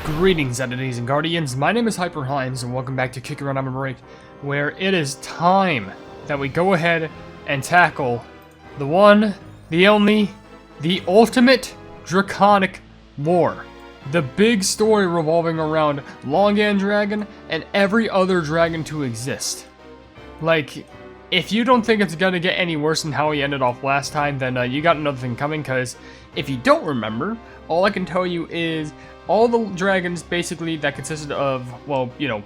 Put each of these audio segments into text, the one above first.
Greetings, entities and guardians. My name is HyperHimes, and welcome back to Kick Around OvenBreak, where it is time that we go ahead and tackle the one, the only, the ultimate Draconic war. The big story revolving around Longan Dragon and every other dragon to exist. Like, if you don't think it's gonna get any worse than how he ended off last time, then you got another thing coming, because if you don't remember, all I can tell you is all the dragons basically that consisted of, well, you know,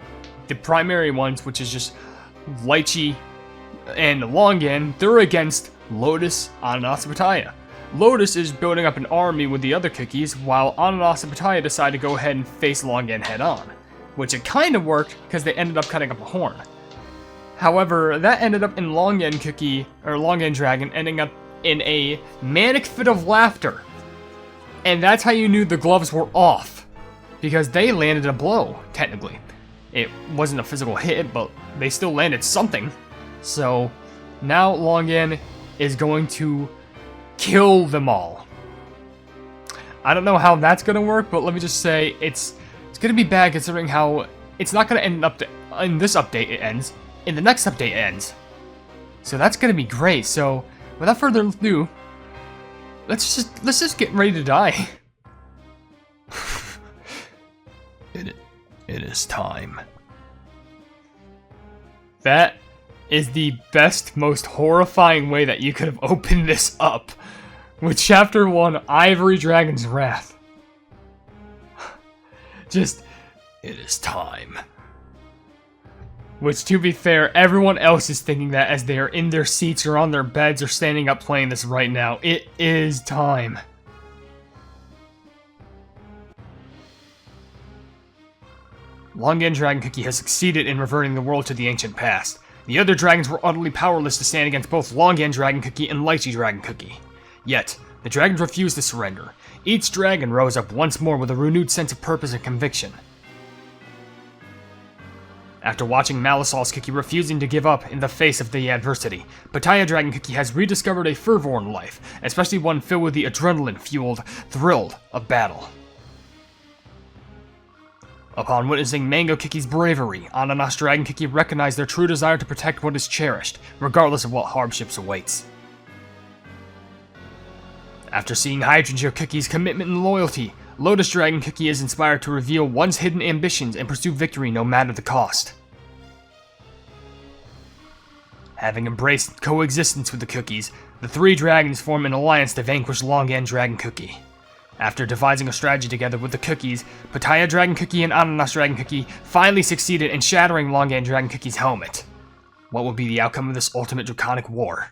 the primary ones, which is just Lychee and Longan, they're against Lotus, Ananas, and Pitaya. Lotus is building up an army with the other cookies, while Ananas and Pitaya decide to go ahead and face Longan head on, which it kind of worked because they ended up cutting up a horn. However, that ended up in Longan Dragon ending up in a manic fit of laughter. And that's how you knew the gloves were off, because they landed a blow, technically. It wasn't a physical hit, but they still landed something. So, now Longan is going to kill them all. I don't know how that's going to work, but let me just say, it's going to be bad considering how it's not going to end up in this update it ends. In the next update it ends. So that's going to be great. So, without further ado, let's just get ready to die. It is time. That is the best, most horrifying way that you could have opened this up. With Chapter 1, Ivory Dragon's Wrath. Just, it is time. Which, to be fair, everyone else is thinking that as they are in their seats or on their beds or standing up playing this right now. It is time. Longan Dragon Cookie has succeeded in reverting the world to the ancient past. The other dragons were utterly powerless to stand against both Longan Dragon Cookie and Lychee Dragon Cookie. Yet, the dragons refused to surrender. Each dragon rose up once more with a renewed sense of purpose and conviction. After watching Malisol's Cookie refusing to give up in the face of the adversity, Pitaya Dragon Cookie has rediscovered a fervor in life, especially one filled with the adrenaline-fueled thrill of battle. Upon witnessing Mango Cookie's bravery, Ananas Dragon Cookie recognized their true desire to protect what is cherished, regardless of what hardships awaits. After seeing Hydrangea Cookie's commitment and loyalty, Lotus Dragon Cookie is inspired to reveal one's hidden ambitions and pursue victory no matter the cost. Having embraced coexistence with the cookies, the three dragons form an alliance to vanquish Longan Dragon Cookie. After devising a strategy together with the cookies, Pitaya Dragon Cookie and Ananas Dragon Cookie finally succeeded in shattering Longan Dragon Cookie's helmet. What will be the outcome of this ultimate Draconic war?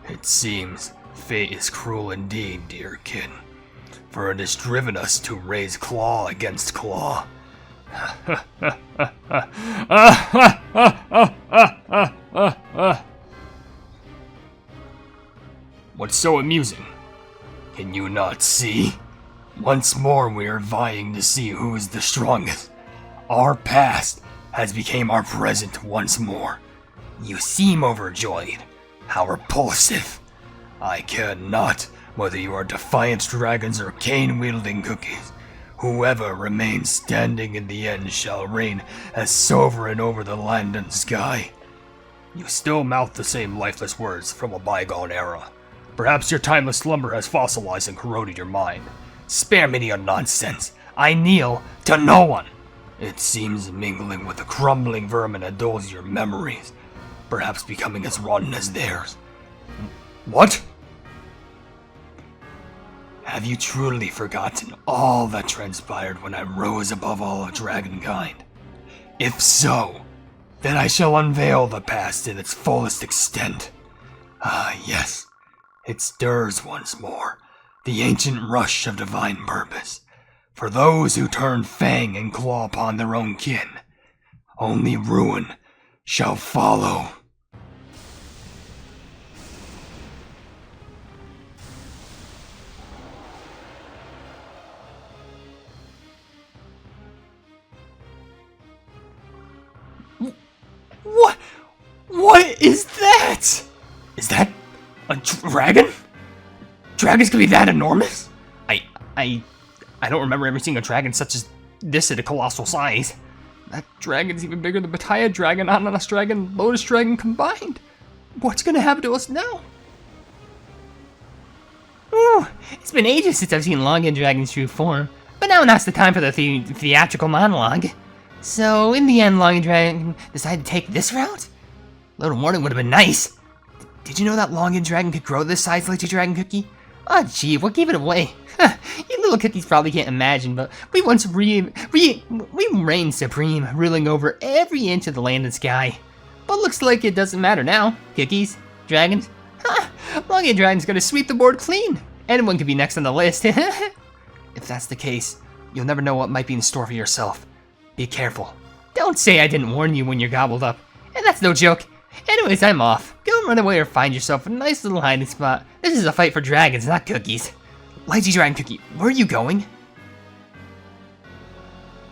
It seems fate is cruel indeed, dear kin, for it has driven us to raise claw against claw. What's so amusing? Can you not see? Once more we are vying to see who is the strongest. Our past has become our present once more. You seem overjoyed. How repulsive. I care not whether you are defiant dragons or cane-wielding cookies. Whoever remains standing in the end shall reign as sovereign over the land and sky. You still mouth the same lifeless words from a bygone era. Perhaps your timeless slumber has fossilized and corroded your mind. Spare me your nonsense. I kneel to no one. It seems mingling with the crumbling vermin that dulls your memories. Perhaps becoming as rotten as theirs. What? Have you truly forgotten all that transpired when I rose above all of dragonkind? If so, then I shall unveil the past in its fullest extent. Ah, yes, it stirs once more, the ancient rush of divine purpose. For those who turn fang and claw upon their own kin, only ruin shall follow. What is that? Is that a dragon? Dragons can be that enormous? I don't remember ever seeing a dragon such as this at a colossal size. That dragon's even bigger than Pitaya Dragon, Ananas Dragon, Lotus Dragon combined. What's gonna happen to us now? Ooh, it's been ages since I've seen Longan Dragon's true form, but now now's the time for the theatrical monologue. So, in the end, Longan Dragon decided to take this route? A little warning would have been nice. Did you know that Longan Dragon could grow this size, Lychee Dragon Cookie? Oh gee, what gave it away? You little cookies probably can't imagine, but we once we reigned supreme, ruling over every inch of the land and sky. But looks like it doesn't matter now. Cookies, dragons, Longan Dragon's gonna sweep the board clean. Anyone could be next on the list. If that's the case, you'll never know what might be in store for yourself. Be careful. Don't say I didn't warn you when you're gobbled up. And that's no joke. Anyways, I'm off. Go and run away or find yourself a nice little hiding spot. This is a fight for dragons, not cookies. Lychee Dragon Cookie, where are you going?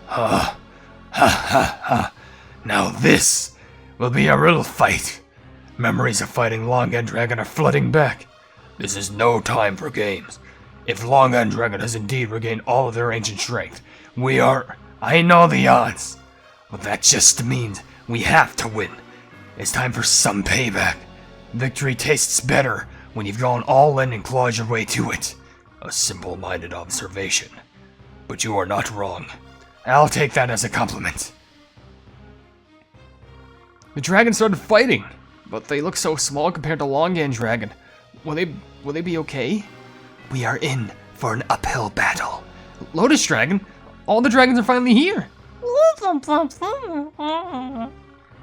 Ha ha ha. Now this will be a real fight. Memories of fighting Longan Dragon are flooding back. This is no time for games. If Longan Dragon has indeed regained all of their ancient strength, I know the odds. But that just means we have to win. It's time for some payback. Victory tastes better when you've gone all in and clawed your way to it. A simple-minded observation. But you are not wrong. I'll take that as a compliment. The dragons started fighting, but they look so small compared to Longan Dragon. Will they be okay? We are in for an uphill battle. Lotus Dragon? All the dragons are finally here!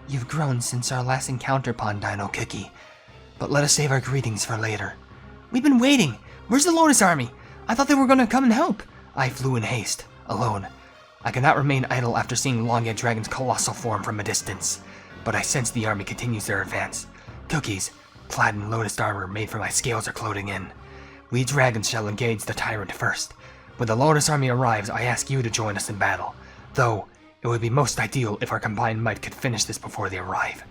You've grown since our last encounter, Dino Cookie. But let us save our greetings for later. We've been waiting. Where's the Lotus army? I thought they were gonna come and help. I flew in haste, alone. I could not remain idle after seeing Longan Dragon's colossal form from a distance. But I sense the army continues their advance. Cookies, clad in Lotus armor made from my scales, are clothing in. We dragons shall engage the tyrant first. When the Lotus army arrives, I ask you to join us in battle. Though, it would be most ideal if our combined might could finish this before they arrive.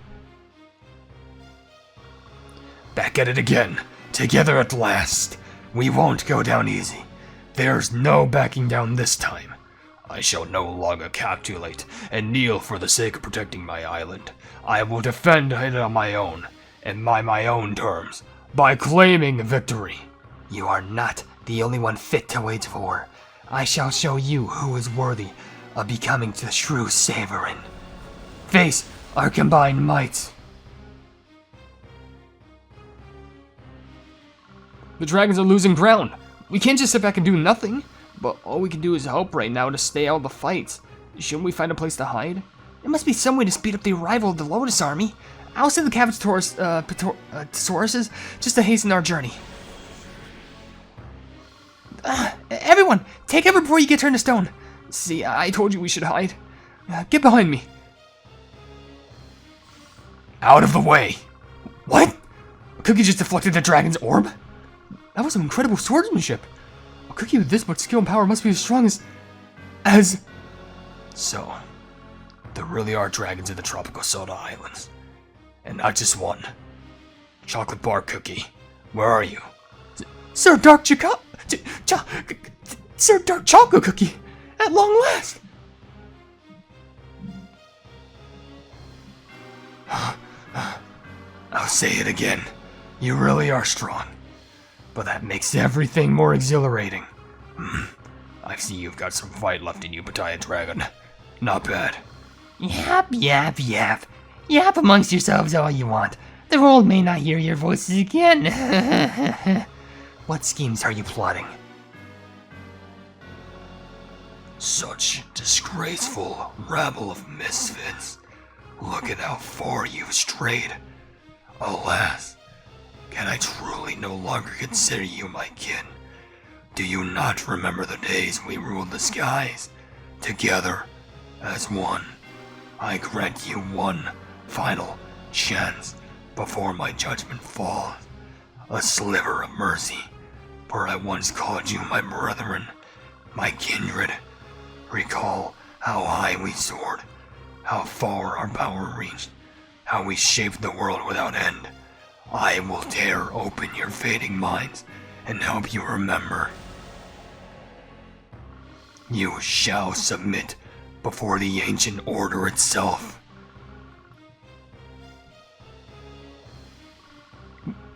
Back at it again. Together at last. We won't go down easy. There's no backing down this time. I shall no longer capitulate and kneel for the sake of protecting my island. I will defend it on my own, and by my own terms, by claiming victory. You are not the only one fit to wage war. I shall show you who is worthy of becoming the true Sovereign. Face our combined might. The dragons are losing ground. We can't just sit back and do nothing. But all we can do is help right now to stay out of the fights. Shouldn't we find a place to hide? There must be some way to speed up the arrival of the Lotus army. I'll send the Cavitauruses just to hasten our journey. Everyone, take cover before you get turned to stone. See, I told you we should hide. Get behind me. Out of the way. What? Cookie just deflected the dragon's orb? That was some incredible swordsmanship. A cookie with this much skill and power must be as strong as... So, there really are dragons in the tropical soda islands. And not just one. Chocolate bar cookie, where are you? Sir Dark Sir Dark Chocolate Cookie, at long last. I'll say it again. You really are strong. But that makes everything more exhilarating. I see you've got some fight left in you, Pitaya Dragon. Not bad. Yap, yap, yap. Yap amongst yourselves all you want. The world may not hear your voices again. What schemes are you plotting? Such disgraceful rabble of misfits. Look at how far you've strayed. Alas, can I truly no longer consider you my kin? Do you not remember the days we ruled the skies? Together, as one. I grant you one final chance before my judgment falls. A sliver of mercy, for I once called you my brethren, my kindred. Recall how high we soared, how far our power reached, how we shaped the world without end. I will tear open your fading minds and help you remember. You shall submit before the ancient order itself.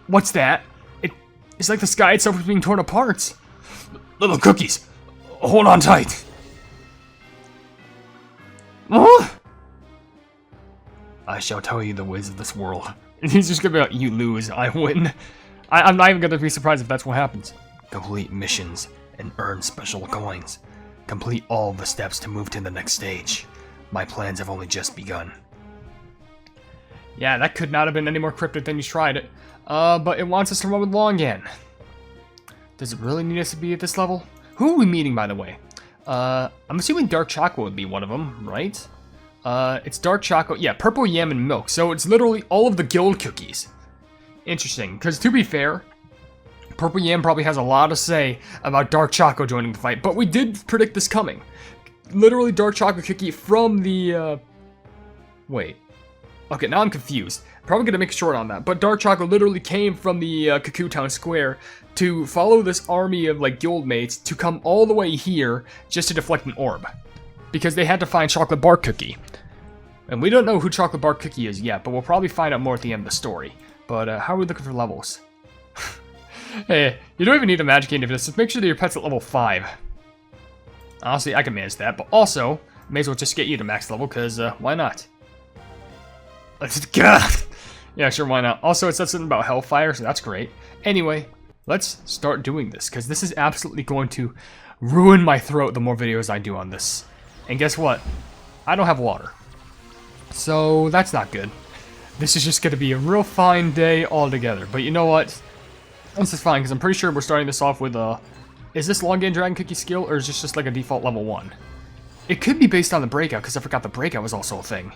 What's that? It's like the sky itself is being torn apart. Little cookies, hold on tight. Oh! I shall tell you the ways of this world. He's just gonna be like, you lose, I win. I'm not even gonna be surprised if that's what happens. Complete missions and earn special coins. Complete all the steps to move to the next stage. My plans have only just begun. Yeah, that could not have been any more cryptic than you tried it. But it wants us to run with Longan. Does it really need us to be at this level? Who are we meeting, by the way? I'm assuming dark chocolate would be one of them, right? It's dark chocolate. Yeah, purple yam and milk. So it's literally all of the guild cookies. Interesting, because to be fair, purple yam probably has a lot to say about dark chocolate joining the fight, but we did predict this coming. Literally dark chocolate cookie from the, wait. Okay, now I'm confused. Probably gonna make a short on that, but dark chocolate literally came from the Cuckoo Town Square to follow this army of like guild mates to come all the way here just to deflect an orb, because they had to find Chocolate Bar Cookie, and we don't know who Chocolate Bar Cookie is yet, but we'll probably find out more at the end of the story. But how are we looking for levels? Hey, you don't even need a magic key for this. Just make sure that your pet's at level 5. Honestly, I can manage that, but also may as well just get you to max level, because why not? Let's go. Yeah, sure, why not? Also, it says something about Hellfire, so that's great. Anyway, let's start doing this, because this is absolutely going to ruin my throat the more videos I do on this. And guess what? I don't have water. So, that's not good. This is just going to be a real fine day altogether. But you know what? This is fine, because I'm pretty sure we're starting this off with is this Longan Dragon Cookie skill, or is this just like a default level 1? It could be based on the breakout, because I forgot the breakout was also a thing.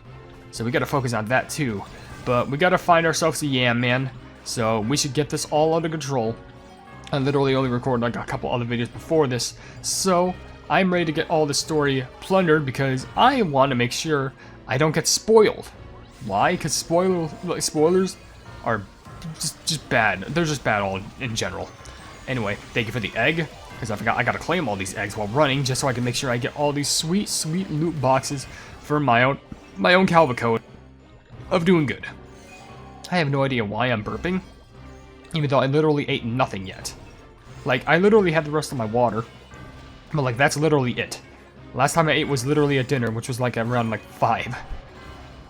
So we gotta focus on that too. But we gotta find ourselves a yam man. So we should get this all under control. I literally only recorded like a couple other videos before this. So I'm ready to get all the story plundered because I want to make sure I don't get spoiled. Why? Because spoilers are just bad. They're just bad all in general. Anyway, thank you for the egg. Because I forgot I gotta claim all these eggs while running just so I can make sure I get all these sweet, sweet loot boxes for my own Calva code of doing good. I have no idea why I'm burping, even though I literally ate nothing yet. Like, I literally had the rest of my water, but like, that's literally it. Last time I ate was literally at dinner, which was like around like 5.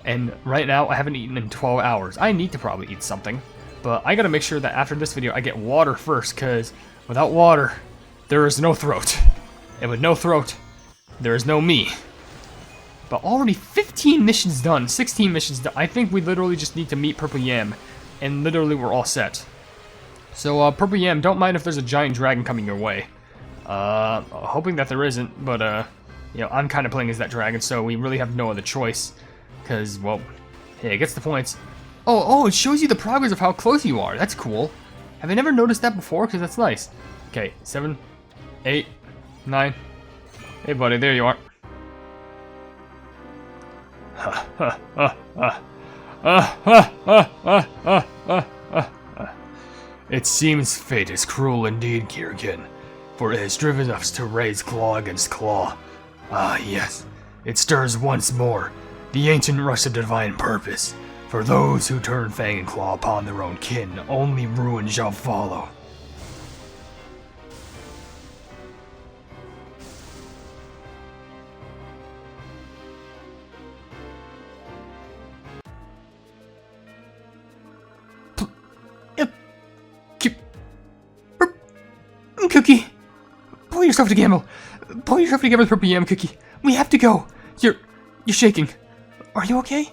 And right now, I haven't eaten in 12 hours. I need to probably eat something, but I gotta make sure that after this video, I get water first, because without water, there is no throat. And with no throat, there is no me. But already 15 missions done, 16 missions done. I think we literally just need to meet Purple Yam, and literally we're all set. So, Purple Yam, don't mind if there's a giant dragon coming your way. Hoping that there isn't, but, you know, I'm kind of playing as that dragon, so we really have no other choice. Because, well, hey, it gets the points. Oh, it shows you the progress of how close you are. That's cool. Have I never noticed that before? Because that's nice. Okay, 7, 8, 9. Hey, buddy, there you are. It seems fate is cruel indeed, Kirkin, for it has driven us to raise claw against claw. Ah, yes, it stirs once more the ancient rush of divine purpose. For those who turn fang and claw upon their own kin, only ruin shall follow. Cookie, pull yourself together. Pull yourself together, Purple Yam Cookie. We have to go. You're shaking. Are you okay?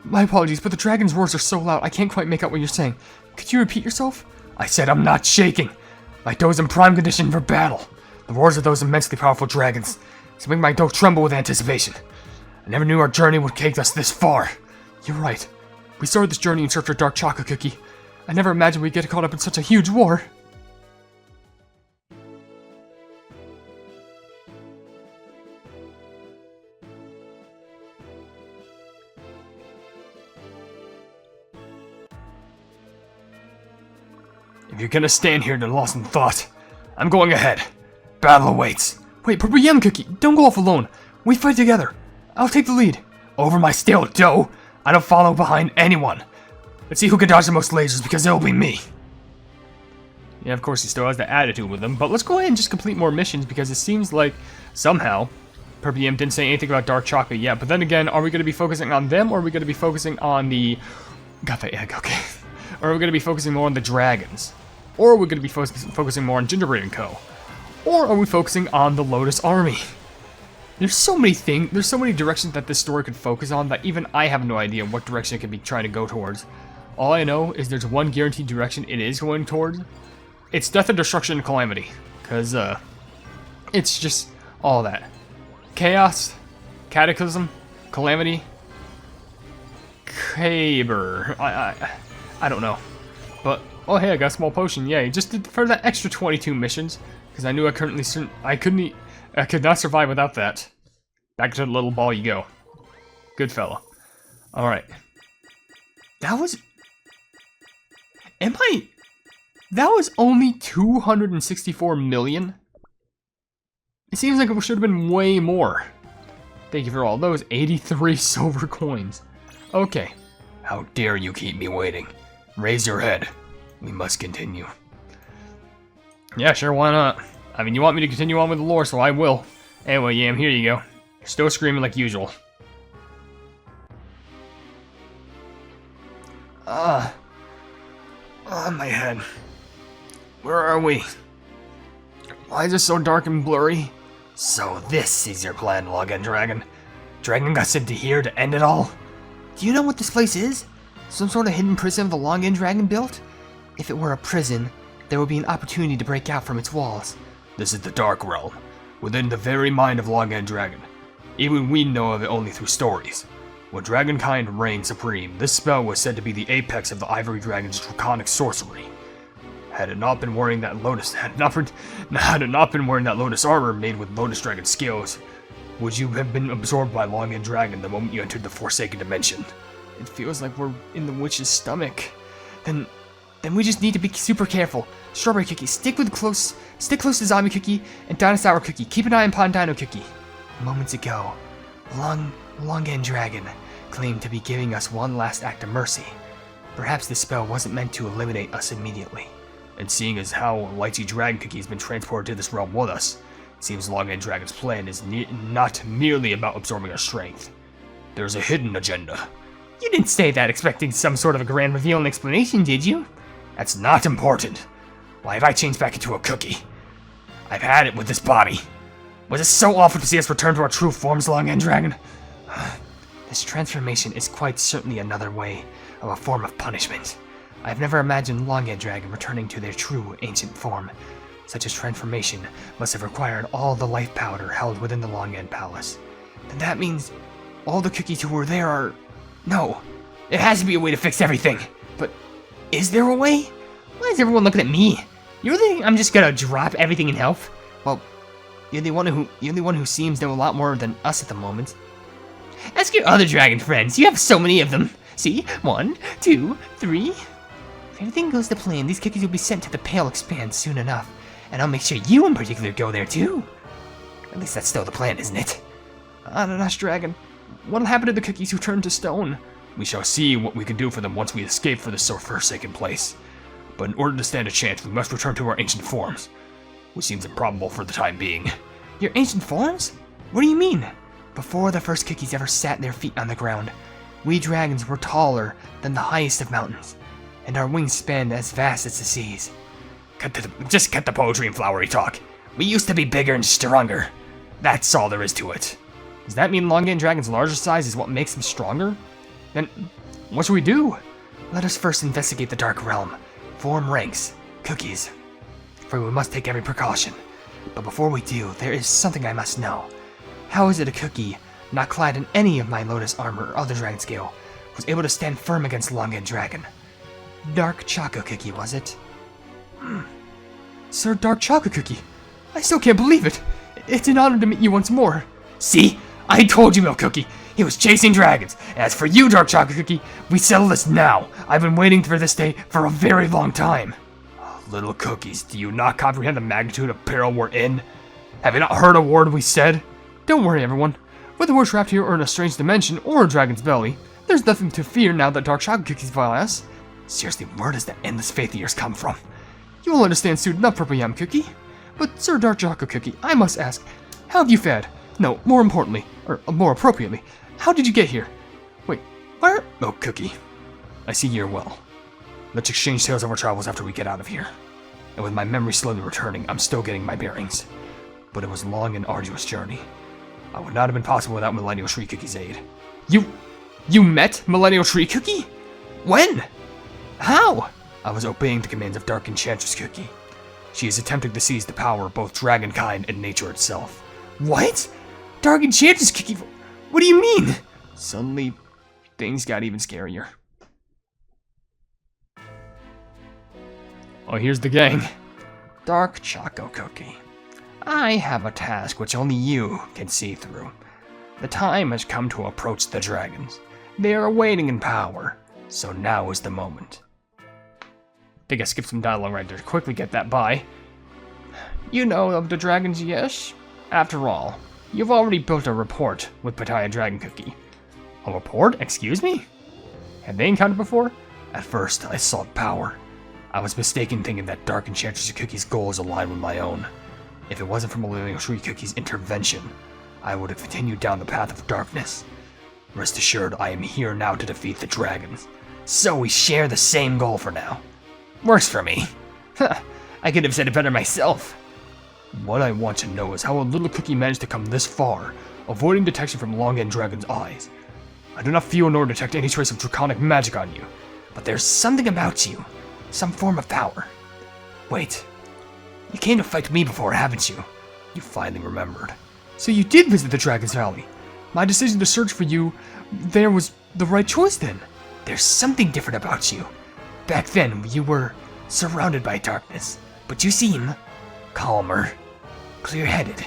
My apologies, but the dragon's roars are so loud, I can't quite make out what you're saying. Could you repeat yourself? I said I'm not shaking. My doe's in prime condition for battle. The roars of those immensely powerful dragons make my doe tremble with anticipation. I never knew our journey would take us this far. You're right. We started this journey in search of Dark Chocolate Cookie. I never imagined we'd get caught up in such a huge war. If you're gonna stand here and lost in thought, I'm going ahead. Battle awaits. Wait, Purple Yam Cookie, don't go off alone. We fight together. I'll take the lead. Over my stale dough. I don't follow behind anyone. Let's see who can dodge the most lasers, because it'll be me. Yeah, of course he still has the attitude with him, but let's go ahead and just complete more missions, because it seems like somehow Purple Yam didn't say anything about Dark Chocolate yet. But then again, are we going to be focusing on them, or are we going to be focusing on the... Got the egg, okay. Or are we going to be focusing more on the dragons? Or are we going to be focusing more on Gingerbread & Co.? Or are we focusing on the Lotus Army? There's so many things, there's so many directions that this story could focus on that even I have no idea what direction it could be trying to go towards. All I know is there's one guaranteed direction it is going towards. It's death and destruction and calamity. Because, it's just all that. Chaos, cataclysm, calamity, Caber. I don't know. But, oh hey, I got a small potion, yay. Just did for that extra 22 missions. Because I knew I could not survive without that. Back to the little ball you go. Good fella. Alright. That was... That was only 264 million? It seems like it should have been way more. Thank you for all those 83 silver coins. Okay. How dare you keep me waiting? Raise your head. We must continue. Yeah, sure, why not? I mean, you want me to continue on with the lore, so I will. Anyway, Yam, here you go. Still screaming like usual. My head. Where are we? Why is it so dark and blurry? So this is your plan, Longan Dragon. Dragon got sent to here to end it all? Do you know what this place is? Some sort of hidden prison the Longan Dragon built? If it were a prison, there would be an opportunity to break out from its walls. This is the Dark Realm, within the very mind of Longan Dragon. Even we know of it only through stories. When Dragonkind reigned supreme, this spell was said to be the apex of the Ivory Dragon's Draconic sorcery. Had it not been wearing that Lotus armor made with Lotus Dragon skills, would you have been absorbed by Longan Dragon the moment you entered the Forsaken Dimension? It feels like we're in the witch's stomach. Then we just need to be super careful. Strawberry Cookie, stick close to Zombie Cookie and Dinosaur Cookie. Keep an eye on Dino Cookie. Moments ago, Longan Dragon claimed to be giving us one last act of mercy. Perhaps this spell wasn't meant to eliminate us immediately. And seeing as how Lychee Dragon Cookie has been transported to this realm with us, it seems Longan Dragon's plan is not merely about absorbing our strength. There's a hidden agenda. You didn't say that expecting some sort of a grand reveal and explanation, did you? That's not important. Why have I changed back into a cookie? I've had it with this body. Was it so awful to see us return to our true forms, Longan Dragon? This transformation is quite certainly another way of a form of punishment. I've never imagined Longan Dragon returning to their true ancient form. Such a transformation must have required all the life powder held within the Longan Palace. Then that means all the cookies who were there are... No, there has to be a way to fix everything. But is there a way? Why is everyone looking at me? You really think I'm just gonna drop everything in health? Well, you're the one who seems to know a lot more than us at the moment. Ask your other dragon friends. You have so many of them. See? 1, 2, 3. If everything goes to plan, these cookies will be sent to the Pale Expanse soon enough. And I'll make sure you in particular go there too. At least that's still the plan, isn't it? Ananas Dragon, what'll happen to the cookies who turn to stone? We shall see what we can do for them once we escape from this so forsaken place. But in order to stand a chance, we must return to our ancient forms, which seems improbable for the time being. Your ancient forms? What do you mean? Before the first cookies ever sat their feet on the ground, we dragons were taller than the highest of mountains, and our wings spanned as vast as the seas. Just cut the poetry and flowery talk. We used to be bigger and stronger. That's all there is to it. Does that mean Longan Dragon's larger size is what makes him stronger? Then, what should we do? Let us first investigate the Dark Realm. Form ranks, cookies. For we must take every precaution. But before we do, there is something I must know. How is it a cookie, not clad in any of my Lotus armor or other dragon scale, was able to stand firm against Longan Dragon? Dark Choco Cookie, was it? Sir Dark Choco Cookie, I still can't believe it. It's an honor to meet you once more. See? I told you, Milk Cookie. He was chasing dragons. As for you, Dark Chocolate Cookie, we settle this now. I've been waiting for this day for a very long time. Little cookies, do you not comprehend the magnitude of peril we're in? Have you not heard a word we said? Don't worry, everyone. Whether we're trapped here or in a strange dimension or a dragon's belly, there's nothing to fear now that dark chocolate cookies follow us. Seriously, where does that endless faith of yours come from? You will understand soon enough, Purple Yam Cookie. But, Sir Dark Chocolate Cookie, I must ask, how have you fared? No, more importantly, or more appropriately, how did you get here? Wait, where? Oh, Cookie. I see you're well. Let's exchange tales of our travels after we get out of here. And with my memory slowly returning, I'm still getting my bearings. But it was a long and arduous journey. I would not have been possible without Millennial Tree Cookie's aid. You met Millennial Tree Cookie? When? How? I was obeying the commands of Dark Enchantress Cookie. She is attempting to seize the power of both dragonkind and nature itself. What? Dark Enchantress Cookie? What do you mean? Suddenly, things got even scarier. Oh, here's the gang. Dark Choco Cookie. I have a task which only you can see through. The time has come to approach the dragons. They are waiting in power, so now is the moment. Think I skipped some dialogue right there to quickly get that by. You know of the dragons, yes? After all, you've already built a report with Pitaya Dragon Cookie. A report? Excuse me? Have they encountered before? At first, I sought power. I was mistaken thinking that Dark Enchantress Cookie's goals aligned with my own. If it wasn't for Millennial Tree Cookie's intervention, I would have continued down the path of darkness. Rest assured, I am here now to defeat the dragons. So we share the same goal for now. Works for me. I could have said it better myself. What I want to know is how a little cookie managed to come this far, avoiding detection from Longan Dragon's eyes. I do not feel nor detect any trace of draconic magic on you, but there's something about you, some form of power. Wait, you came to fight me before, haven't you? You finally remembered. So you did visit the Dragon's Valley. My decision to search for you there was the right choice then. There's something different about you. Back then, you were surrounded by darkness, but you seem calmer, clear-headed.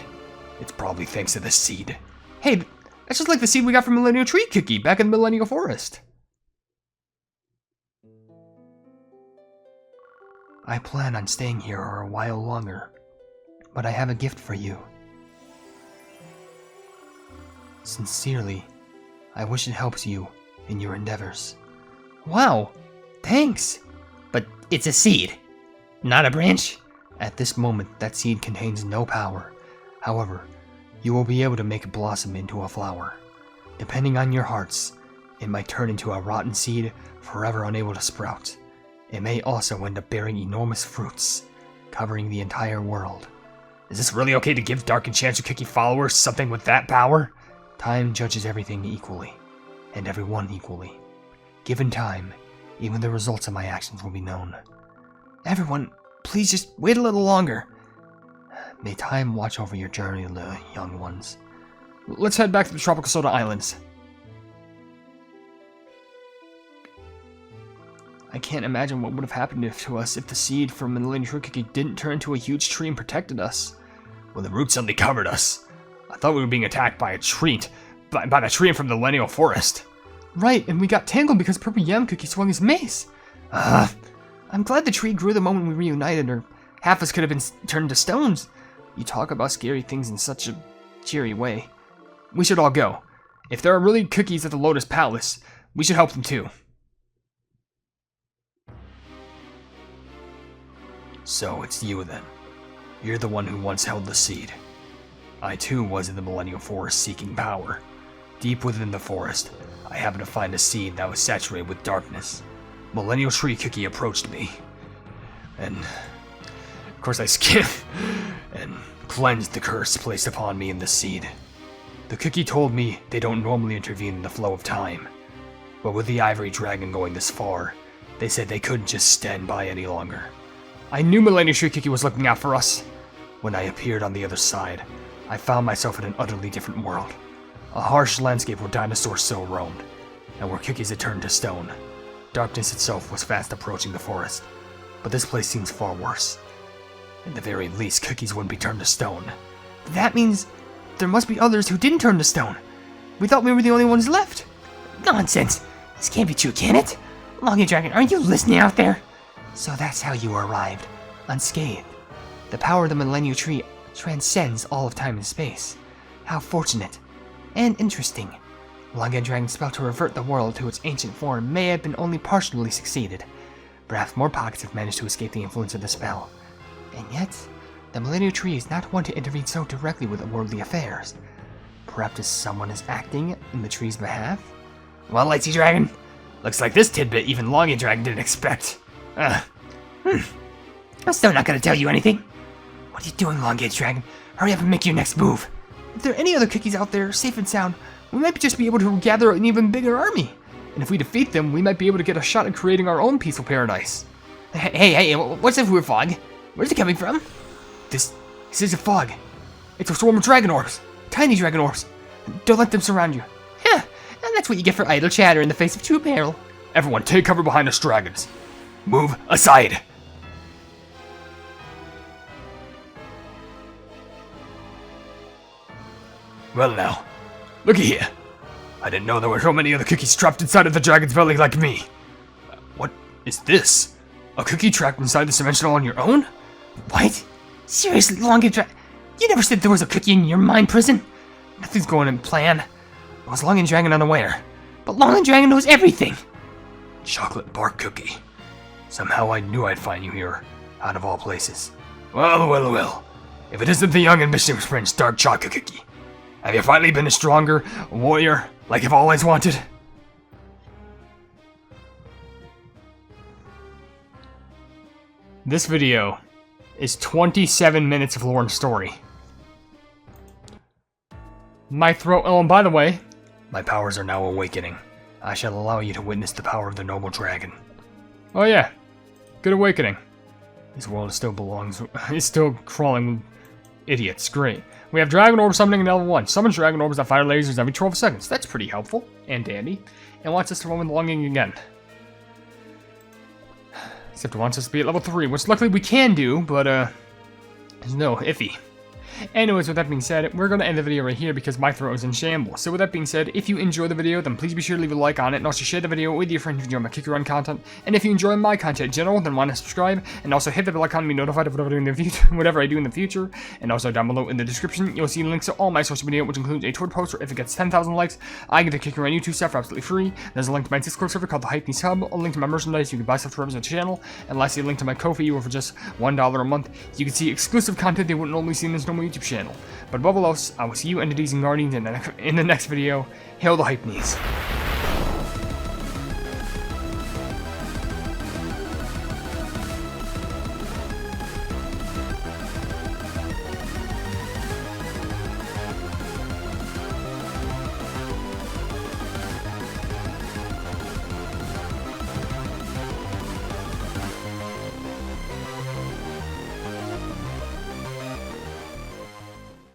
It's probably thanks to the seed. Hey, that's just like the seed we got from Millennial Tree Cookie back in the Millennial Forest. I plan on staying here for a while longer, but I have a gift for you. Sincerely, I wish it helps you in your endeavors. Wow, thanks. But it's a seed, not a branch. At this moment, that seed contains no power. However, you will be able to make it blossom into a flower. Depending on your hearts, it might turn into a rotten seed, forever unable to sprout. It may also end up bearing enormous fruits, covering the entire world. Is this really okay to give Dark Enchantress Cookie followers something with that power? Time judges everything equally, and everyone equally. Given time, even the results of my actions will be known. Everyone, please just wait a little longer. May time watch over your journey, little young ones. Let's head back to the Tropical Soda Islands. I can't imagine what would have happened to us if the seed from Millennial Tree Cookie didn't turn into a huge tree and protected us. Well, the roots suddenly covered us. I thought we were being attacked by a tree, by the tree from the Millennial Forest. Right, and we got tangled because Purple Yam Cookie swung his mace. I'm glad the tree grew the moment we reunited, or half us could have been turned to stones. You talk about scary things in such a cheery way. We should all go. If there are really cookies at the Lotus Palace, we should help them too. So it's you then. You're the one who once held the seed. I too was in the Millennial Forest seeking power. Deep within the forest, I happened to find a seed that was saturated with darkness. Millennial Tree Cookie approached me. And, of course, I skipped and cleansed the curse placed upon me in the seed. The cookie told me they don't normally intervene in the flow of time. But with the Ivory Dragon going this far, they said they couldn't just stand by any longer. I knew Millennial Tree Cookie was looking out for us. When I appeared on the other side, I found myself in an utterly different world. A harsh landscape where dinosaurs still roamed, and where cookies had turned to stone. Darkness itself was fast approaching the forest, but this place seems far worse. At the very least, cookies wouldn't be turned to stone. That means there must be others who didn't turn to stone. We thought we were the only ones left. Nonsense. This can't be true, can it? Longan Dragon, aren't you listening out there? So that's how you arrived. unscathed. The power of the Millennium Tree transcends all of time and space. How fortunate and interesting. Longan Dragon's spell to revert the world to its ancient form may have been only partially succeeded. Perhaps more pockets have managed to escape the influence of the spell. And yet, the Millennium Tree is not one to intervene so directly with worldly affairs. Perhaps someone is acting in the tree's behalf? Well, Lychee Dragon, looks like this tidbit even Longan Dragon didn't expect. I'm still not gonna tell you anything. What are you doing, Longan Dragon? Hurry up and make your next move. If there are any other cookies out there, safe and sound, we might just be able to gather an even bigger army. And if we defeat them, we might be able to get a shot at creating our own peaceful paradise. Hey, what's this weird fog? Where's it coming from? This is a fog. It's a swarm of dragon orbs. Tiny dragon orbs. Don't let them surround you. Yeah, and that's what you get for idle chatter in the face of true peril. Everyone, take cover behind us dragons. Move aside. Well now, looky here. I didn't know there were so many other cookies trapped inside of the dragon's belly like me. What is this? A cookie trapped inside this dimensional on your own? What? Seriously, Longan Dragon? You never said there was a cookie in your mind prison? Nothing's going in plan. Was Longan Dragon unaware? But Longan Dragon knows everything. Chocolate bark cookie. Somehow I knew I'd find you here, out of all places. Well. If it isn't the young and mischievous Prince Dark Chocolate Cookie. Have you finally been a stronger warrior, like you've always wanted? This video is 27 minutes of lore and story. My throat. Oh, and by the way, My powers are now awakening. I shall allow you to witness the power of the noble dragon. oh yeah, good awakening. This world still belongs. It's still crawling with idiots. Great. We have Dragon Orb summoning in level 1. Summons Dragon Orbs that fire lasers every 12 seconds. That's pretty helpful and dandy. And wants us to run with Longan again. Except it wants us to be at level 3, which luckily we can do, but there's no iffy. Anyways, with that being said, we're going to end the video right here because my throat is in shambles. So with that being said, if you enjoyed the video, then please be sure to leave a like on it and also share the video with your friends if you enjoy my Kick Your Run content. And if you enjoy my content in general, then why not subscribe and also hit the bell icon to be notified of whatever I do in the future. And also down below in the description, you'll see links to all my social media, which includes a Twitter post where if it gets 10,000 likes, I get the Kick Your Run YouTube stuff for absolutely free. There's a link to my Discord server called the Hypenese Hub, a link to my merchandise, you can buy stuff to represent the channel, and lastly a link to my Ko-fi, where for just $1 a month, you can see exclusive content they wouldn't normally see in this normal YouTube channel. But above all else, I will see you entities and guardians in the next video. Hail the Hypenese.